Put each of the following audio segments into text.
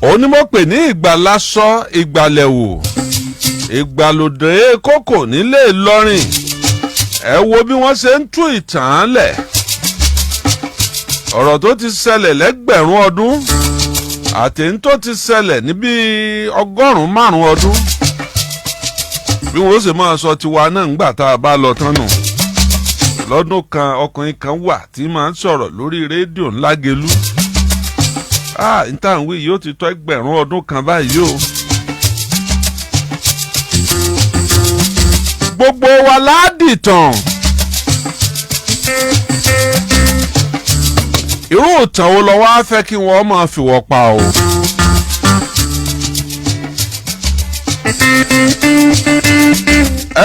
òun ni mo pè ní ìgbàlásọ ìgbàlẹ̀wò ìgbàlódé kókò nílé Ìlọrin. Ẹ wo bí wọ́n ṣe ń tú ìtàn lẹ̀ ọ̀rọ̀ tó ti ṣẹlẹ̀ lẹ́gbẹ̀rún ọdún àti ń tó ti ṣẹlẹ̀ níbi 105 ọdún. Bí wọ́n ṣe máa sọ tiwa náà ńgbà tá a bá lọ tán nù. Lọ́dún kan ọkùnrin kan wà tí máa ń sọ̀rọ̀ lórí rédíò Lagelu. Ìtàwé yìí ó ti tó ẹgbẹ̀rún ọdún kan báyìí o. Gbogbo wa ládìtàn. Irú ìtàn wo lọ wá fẹ́ kí wọ́n máa fi wọ́ pa o.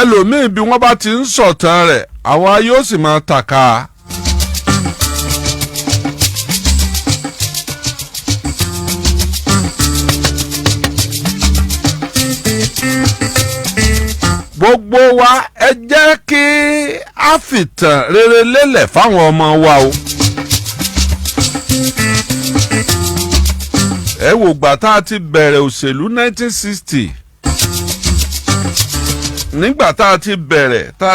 Ẹlòmíì bí wọ́n bá ti ń sọ̀tàn rẹ̀ àwa yóò sì máa tàka. Gbogbo wa ẹ jẹ́ kí a fìtàn rere lélẹ̀ fáwọn ọmọ wa o. Ẹ wò gbà tá a ti bẹ̀rẹ̀ òṣèlú 1960. Nígbà tá a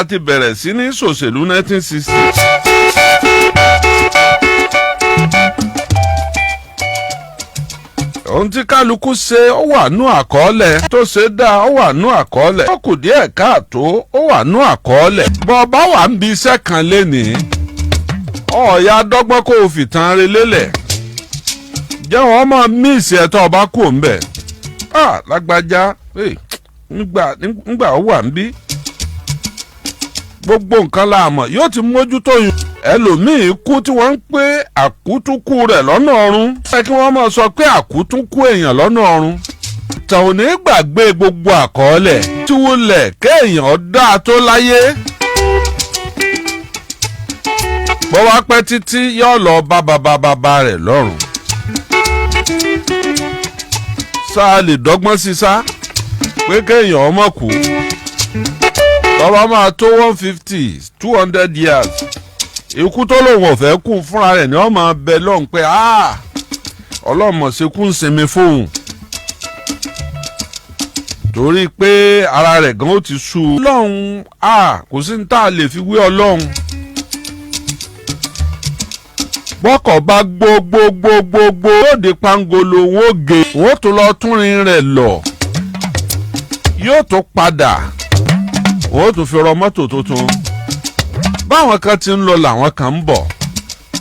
ti bẹ̀rẹ̀ sí ní ṣòṣèlú 1960. Ohun tí kálukú ṣe ó wà nú àkọọ́lẹ̀, tó ṣe dáa ó wà nú àkọọ́lẹ̀, ó kù díẹ̀ káàtó ó wà nú àkọọ́lẹ̀. Bọ́ bá wà ń bi iṣẹ́ kan lénìí ọ̀ọ́yà dọ́gbọ́n kó o fìtàn re lélẹ̀ jẹ́ wọ́n máa míìsì ẹ̀tọ́ ọba kù ń bẹ̀. Lágbájá nígbà ó wà ń bí gbogbo nǹkan la mọ̀ yóò ti mójútó yun. Ẹlòmíì kú tí wọ́n ń pé àkútúkú rẹ̀ lọ́nà ọ̀run. Ẹ kí wọ́n máa sọ pé àkútúkú èèyàn lọ́nà ọ̀run. Ìtàn ò ní gbàgbé gbogbo àkọọ́lẹ̀ tí wúlẹ̀ kéèyàn dáa tó láyé. Bọ́ wá pẹ́ títí yóò lọ bá bàbá rẹ̀ lọ́run. Sáà lè dọ́gbọ́n sí sá pé kéèyàn ọmọ kú. Bàbá máa tó 150, 200 years. Ikú tó lòun ò fẹ́ kú fúnra rẹ̀ ni wọ́n máa bẹ lọ́hùn pé ọlọ́mọ̀ ṣekú ń sinmi fóun. Torí pé ara rẹ̀ gan ó ti sú u. Ọlọ́run kò sí ní tá a lè fi wé Ọlọ́run. Bọ́kọ̀ bá gbogbogbogbogbò lóde pangolo wọ́n gé. Wọ́n tó lọ túnrin rẹ̀ lọ. Yóò tó padà. Wọ́n tó fi rọ mọ́tò tuntun. Báwọn kan ti ń lọ làwọn kan ń bọ̀.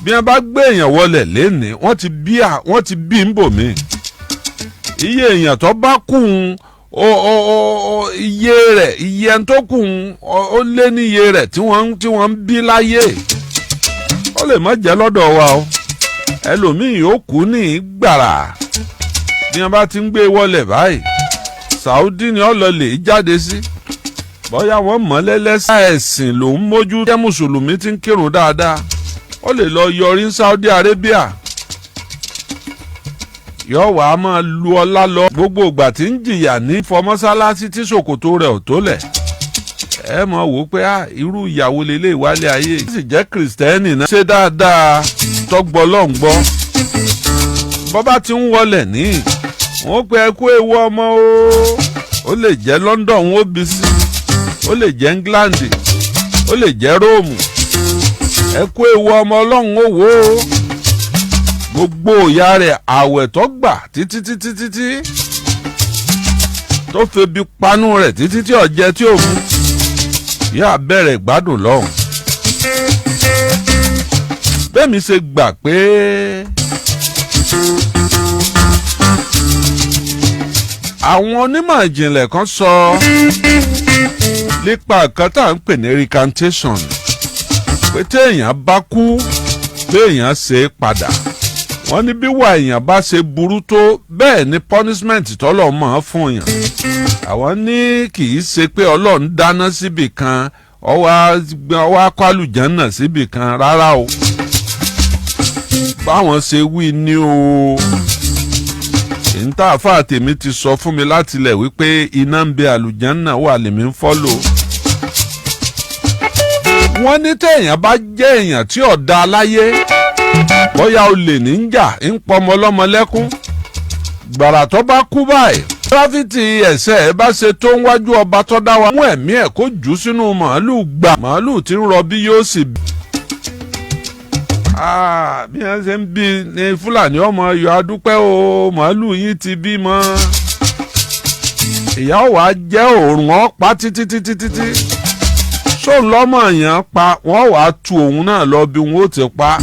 Bí wọ́n bá gbé èèyàn wọlé lénìí wọ́n ti bí ń bò mí. Iye èèyàn tó bá kùn iye ẹni tó kùn ó lé ní iye rẹ̀ tí wọ́n ń bí láyé. Ó lè má jẹ́ lọ́dọ̀ wa o. Ẹlòmíì yóò kú ní gbàrà. Bí wọ́n bá ti ń gbé wọlé báyìí Saudi ni ó lọ lè jáde sí. Bọ́yá wọ́n mọ̀ lẹ́lẹ́sìn ẹ̀sìn ló ń mójú jẹ́ mùsùlùmí tí ń kírun dáadáa. Ó lè lọ yọrí ní Saudi Arabia. Yóò wá máa lu ọlá lọ. Gbogbo ìgbà tí ń jìyà ní fọmọ́sálásí tí ṣòkòtò rẹ̀ ò tó lẹ̀. Ẹ mọ̀ wò pé irú ìyàwó lélẹ̀ ìwálé ayé. Ó sì jẹ́ kìrìsìtẹ́nì náà. Ṣé dáadáa tọ́gbọ́ lọ́n gbọ́. Bọ́bá ti ń wọlé ní. Wọ́n pe ẹ kú ewu ọmọ o. Ó lè jẹ́ London wọ́n bí sí. Ó lè jẹ́ England. Ó lè jẹ́ Rome. Ẹ kú ewu ọmọ Ọlọ́run ó wò ó. Gbogbo ìyá rẹ̀ àwẹ̀ tó gbà títí tó febi panu rẹ̀ títí tí ọ̀jẹ̀ tí ò mú. Yá bẹ̀rẹ̀ gbádùn lọ́hùn. Bẹ́ẹ̀mi ṣe gbà pé àwọn onímọ̀ ìjìnlẹ̀ kan sọ nípa nǹkan tá à ń pè ní recantation pé téèyàn bá kú béèyàn ṣe padà. Wọ́n ní bí wà èèyàn bá ṣe burú tó bẹ́ẹ̀ ni punishment tọ́lọ̀ máa fún yàn. Àwọn ní kì í ṣe pé Ọlọ́run dáná síbì kan ọwọ́ akọ́lùjánà síbì kan rárá o. Báwọn ṣe wí ní o. Ìntàfà tèmi ti sọ fún mi látilẹ̀ wípé iná ń bẹ àlùjánà wà lèmi ń fọ́lò. Wọ́n ní téèyàn bá jẹ́ èèyàn tí ò dá láyé bóyá olè ní ń jà ń pọmọ lọ́mọ lẹ́kún gbàrà tó bá kú báyìí tírafìtì ẹ̀sẹ̀ ẹ̀ bá ṣe tó ń wájú ọba tó dá wa mú ẹ̀mí ẹ̀ kó jù sínú màálù gbà màálù tí ń rọbí yóò sì bí. bí wọ́n ṣe ń bí ní fúlàní ọmọ yọ adúpẹ́ o màálù yìí ti bímọ. ìyá wa jẹ́ òòrùn ọ̀pá títí sóun lọ́mọ yẹn pa wọ́n wàá tu òun náà lọ bí wọ́n ó ti pa.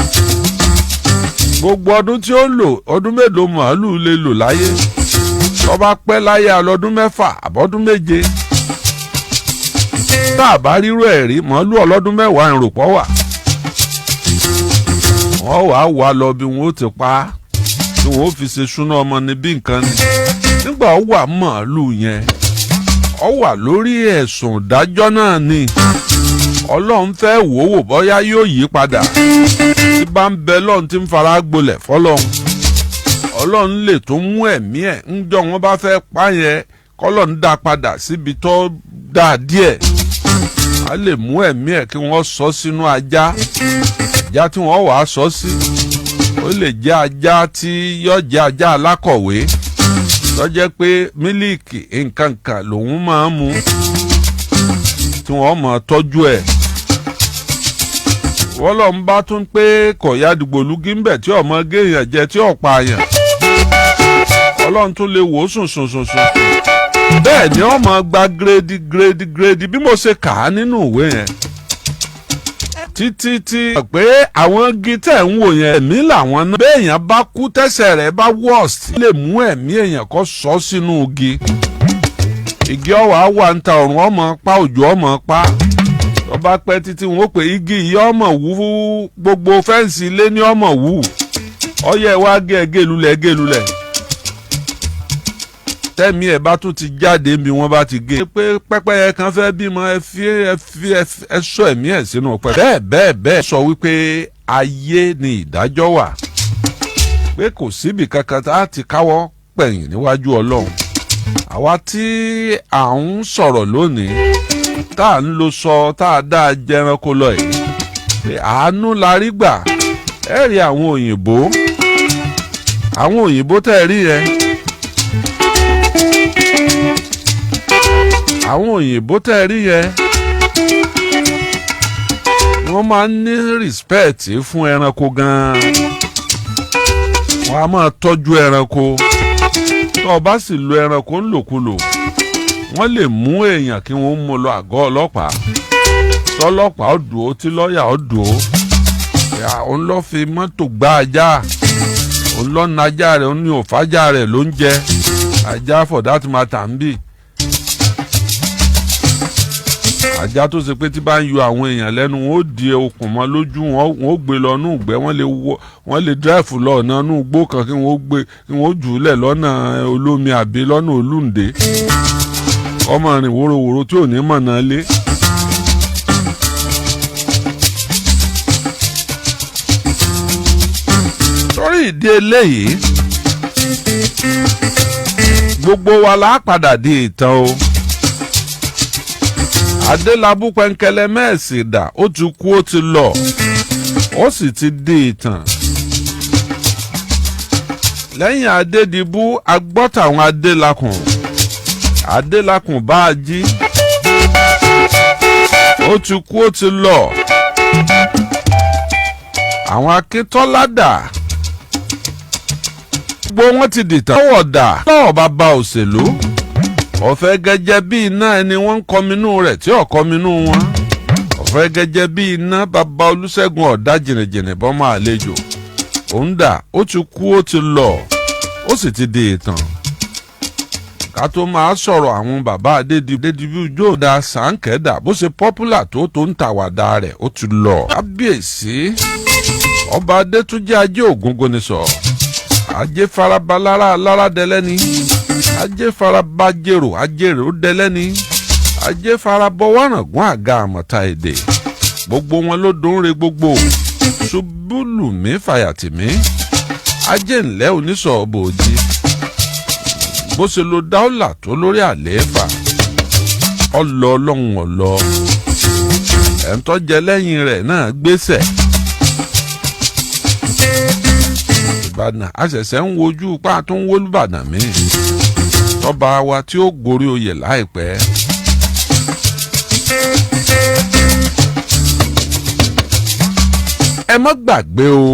gbogbo ọdún tí ó lò ọdún mélòó màálù lè lò láyé tó bá pẹ́ láyé alọ́dún 6 àbọ́dún 7 tá a bá rírò ẹ̀ rí màálù ọlọ́dún 10 ìròpọ̀ wà wọ́n wàá wà lọ bí wọ́n ó ti pa tí wọ́n ó fi ṣe súná ọmọ ní bí nǹkan ni nígbà ó wà màálù yẹn ó wà lórí ẹ̀sùn ìdájọ́ náà ni ọlọ́run fẹ́ wò ó wò bóyá yóò yí padà tí bá ń bẹ lọ́run tí ń fara gbolẹ̀ fọlọ́run ọlọ́run lè tún mú ẹ̀mí ẹ̀ ń jọ wọ́n bá fẹ́ pa yẹn kọ́lọ́run dá padà síbi tó dáa díẹ̀ a lè mú ẹ̀mí ẹ̀ kí wọ́n sọ sínú ajá tí wọ́n wàá sọ sí ó lè jẹ́ ajá tí yóò jẹ́ ajá alákọ̀wé tó jẹ́ pé mílíìkì nǹkan kan lòun máa ń mu tí wọ́n máa tọ́jú ẹ̀ wọ́n lọ ń bá tún pé kọ̀yà dìgbòlugi ń bẹ̀ tí ọmọ géèyàn jẹ tí ọ̀pá àyàn ọlọ́run tún lè wò ó sùn bẹ́ẹ̀ ni wọ́n máa gba gírèdì bí mo ṣe kà á nínú ìwé yẹn títí pé àwọn igi tẹ̀ ń wò yẹn ẹ̀mí làwọn náà béèyàn bá kú tẹ́sẹ̀ rẹ̀ bá worst lè mú ẹ̀mí èèyàn kó sọ sínú igi ọwà wà ń ta ọ̀run ọmọ pa òjò ọmọ pa tó bá pẹ́ títí wọn ó pè igi yìí ọmọ wú gbogbo fẹ́ǹsì ilé ní ọmọ wú ọyẹ wá gé lulẹ̀ tẹ́mi ẹ̀ bá tún ti jáde bí wọ́n bá ti gé pé pẹ́pẹ́yẹ kan fẹ́ bímọ ẹ sọ ẹ̀mí ẹ̀ sínú pẹ́ bẹ́ẹ̀ sọ wípé ayé ni ìdájọ́ wà pé kò síbi kankan tá a ti káwọ́ pẹ̀yìn níwájú ọlọ́run àwa tí à ń sọ̀rọ̀ lónìí tá à ń lo sọ tá a dá jẹranko lọ yìí pé àánú la rí gbà ẹ rí àwọn òyìnbó tẹ́ ẹ rí yẹn àwọn òyìnbó tẹ́ ẹ rí yẹn wọ́n máa ń ní respect fún ẹranko gan-an wọ́n á máa tọ́jú ẹranko tó o bá sì lo ẹranko ńlòkulò wọ́n lè mú èèyàn kí wọ́n mú lọ àgọ́ ọlọ́pàá tọ́lọ́pàá ó dùn ó tí lọ́ọ̀yà ó dùn ó òun lọ́ọ́ fi mọ́tò gbá ajá òun lọ́ọ́ na ajá rẹ̀ òun ní òfájà rẹ̀ ló ń jẹ ajá for that matter ń bì ajá tó ṣe pé tí bá ń yọ àwọn èèyàn lẹ́nu wọn ó di okùn mọ́ lójú wọn ó gbé lọ nú ìgbẹ́ wọ́n lè dráìfù lọ ọ̀nà nú igbó kan kí wọ́n jù ú lẹ̀ lọ́nà olómi àbí lọ́nà olúǹde ọmọ rìn wòrowòro tí ò ní mọ̀nà lé. torí ìdí eléyìí gbogbo wa la padà di ìtàn o. Adélabú pẹ̀ǹkẹ̀lẹ̀ mẹ́ẹ̀sì dà ó ti kú ó ti lọ ó sì ti di ìtàn. lẹ́yìn Adédìbú agbọ́tàwọn Adélakùn bá a jí ó ti kú ó ti lọ. àwọn Akíntọ́lá dà gbogbo wọn ti dìtàn lọ́wọ́ dà lọ́wọ́ bàbá òṣèlú ọ̀fẹ́ gẹ́gẹ́ bí iná ẹni wọ́n ń kọminú rẹ̀ tí ò kọminú wọn ọ̀fẹ́ gẹ́gẹ́ bí iná bàbá Olúṣẹ́gun ọ̀dá jìnnìjìnnì bọ́ máa lejò òun dà ó ti kú ó ti lọ ó sì ti di ìtàn. ká tó máa sọ̀rọ̀ àwọn bàbá Adédìbú jóòdà sànkẹ́dà bó ṣe pọ́pùlà tó ń tàwàdà rẹ̀ ó ti lọ. kábíyèsí ọba Adétúnjí Ajé Ògúngúnnísọ̀ Ajé farabalára lára dẹlẹ́ni Ajé farabajèrò ajérò dẹlẹ́ni Ajé farabọ wárangún àga àmọ̀ta èdè gbogbo wọn ló dóńre gbogbo ṣubúlùmí fàyàtìmí Ajé ńlẹ́ oníṣọ̀ọ̀bù òjì bó ṣe lo dáúlà tó lórí àlééfà ọlọ́run ọ̀lọ́ ẹ̀ńtọ́ jẹ lẹ́yìn rẹ̀ náà gbéṣẹ̀ Ìbàdàn a ṣẹ̀ṣẹ̀ ń wojú pa tó ń wólú Ìbàdàn míì tọ́ba wa tí ó gorí oyè láìpẹ́. ẹ má gbàgbé o.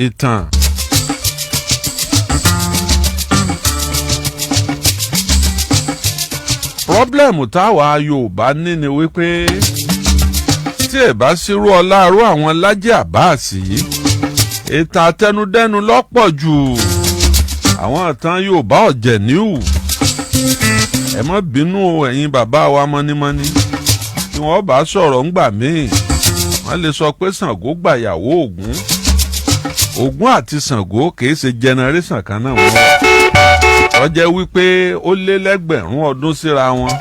ìtàn. pọ́blẹ́mù táwa Yorùbá ní ni wípé tí ẹ bá ṣírú ọláàrú àwọn Lájí Abbas yìí ìtàn àtẹnudẹ́nu lọ́pọ̀ jù àwọn ìtàn Yorùbá ọ̀jẹ̀ níhù. ẹ má bínú ẹ̀yin bàbá wa mọ́nímọ́ní tí wọ́n bá sọ̀rọ̀ ńgbà míì wọ́n lè sọ pé Ṣàngó gbàyàwó Ògún. Ògún àti Ṣàngó kìí ṣe generation kan náà wọ́n. ó jẹ́ wípé ó lé lẹ́gbẹ̀rún ọdún síra wọn.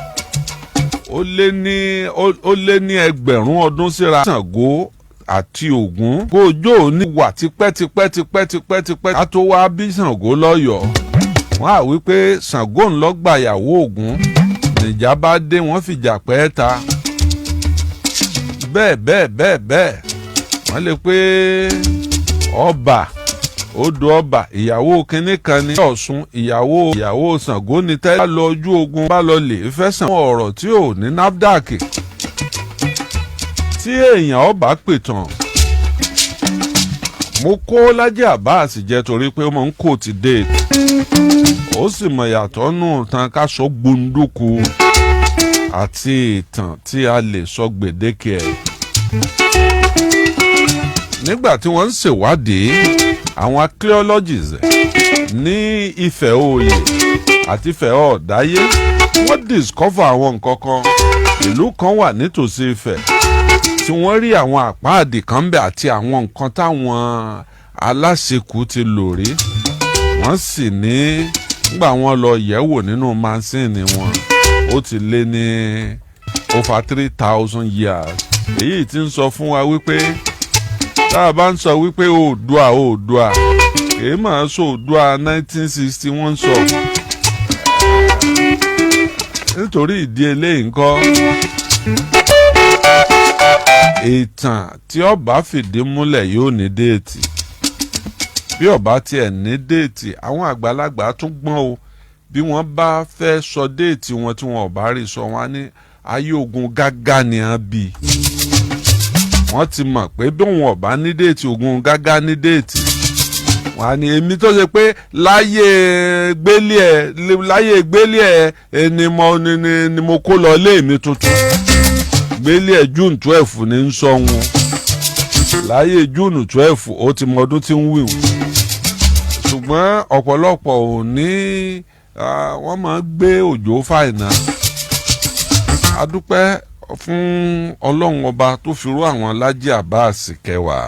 ó lé ní ẹgbẹ̀rún ọdún síra. Ṣàngó àti Ògún kójó ní wà tipẹ́. a tó wá bí Ṣàngó lọ́yọ̀ọ́. wọ́n á wípé Ṣàngó ńlọ gbàyàwó Ògún. nìjà bá dé wọ́n fìjà pẹ́ ta. bẹ́ẹ̀ wọ́n lè pé ọba odò ọba ìyàwó kínní kan ní Ọ̀ṣun ìyàwó Ṣàngó ní tẹ́lẹ̀ bá lọ ojú ogun bá lọ lè fẹsẹ̀ ọ̀rọ̀ tí ò ní NAFDAC tí èèyàn ọba pètàn. mo kó Lájí Abbas jẹ torí pé ó máa ń kó ti déètì ó sì mọ̀ yàtọ̀ nù tán ká sọ gbóndúkú àti ìtàn tí a lè sọ gbèdéke ẹ̀. nígbà tí wọ́n ń ṣèwádìí àwọn archaeologists ní Ifẹ̀ Òòyè àti Ifẹ̀ Ọ̀dáyé wọ́n discover àwọn nǹkan kan. ìlú kan wà nítòsí Ifẹ̀ tí wọ́n rí àwọn àpáàdì kan bẹ̀ àti àwọn nǹkan táwọn aláṣekù ti lò rí. wọ́n sì ní nígbà wọ́n lọ yẹ̀wò nínú mansíìnì wọn ó ti lé ní over 3,000 years. èyí tí ń sọ fún wa wípé tá a bá ń sọ wípé Oòduà kìí máa sọ Oòduà 1960 wọ́n ń sọ. nítorí ìdí eléyìí ńkọ́ ìtàn tí ó bá fìdí múlẹ̀ yóò ní déètì. bí ó bá tiẹ̀ ní déètì àwọn àgbàlagbà tún gbọ́n o. bí wọ́n bá fẹ́ sọ déètì wọn tí wọn ò bá rí sọ wọn ní ayé ogun gágá ni a bí. wọ́n ti mọ̀ pé bí wọn ò bá ní déètì ogun gágá ní déètì. wọ́n á ní èmi tó ṣe pé láyé gbélé ẹ̀ ni mo kó lọ ilé mi tuntun. gbélé ẹ̀ June 12 ní ń sọ wọn. láyé June 12 ó ti mọ ọdún tí ń wíwù. ṣùgbọ́n ọ̀pọ̀lọpọ̀ ò ní wọ́n máa ń gbé òjò fàìnà. a dúpẹ́ fún Ọlọ́run ọba tó fi rú àwọn Lájí Abbas kẹwàá.